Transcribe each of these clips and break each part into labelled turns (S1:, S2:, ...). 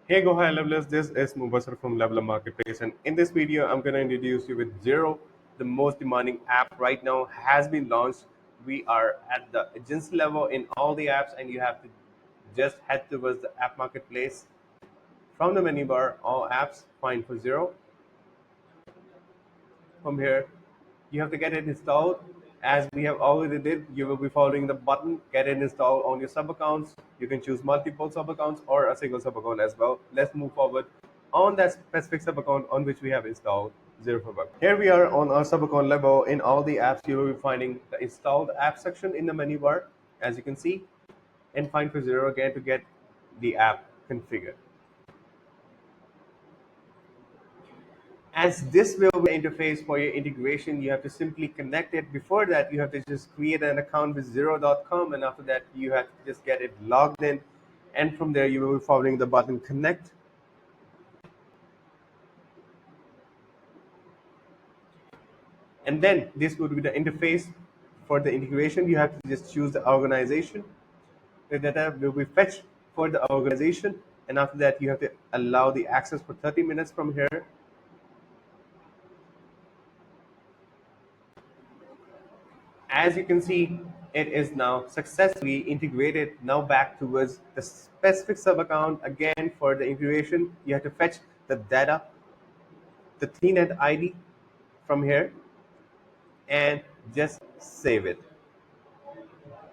S1: Hey go hi levelers, this is Mubasar from Leveler Marketplace, and in this video I'm going to introduce you with Xero, the most demanding app right now has been launched. We are at the agency level in all the apps, and you have to just head towards the app marketplace. From the menu bar, all apps, find for Xero. From here, you have to get it installed. As we have already did, you will be following the button, get it installed on your sub accounts. You can choose multiple sub accounts or a single sub account as well. Let's move forward on that specific sub account on which we have installed Xero for Web. Here we are on our sub account level. In all the apps, you will be finding the installed app section in the menu bar, as you can see, and find for Xero again to get the app configured. As this will be the interface for your integration, you have to simply connect it. Before that, you have to just create an account with Xero.com, and after that, you have to just get it logged in. And from there, you will be following the button connect. And then this would be the interface for the integration. You have to just choose the organization. The data will be fetched for the organization. And after that, you have to allow the access for 30 minutes from here. As you can see, it is now successfully integrated. Now back towards the specific sub account. Again, for the integration, you have to fetch the data, the TNet ID from here, and just save it.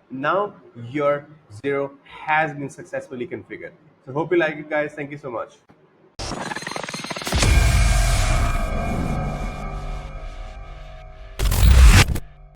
S1: Now your Xero has been successfully configured. So hope you like it, guys. Thank you so much.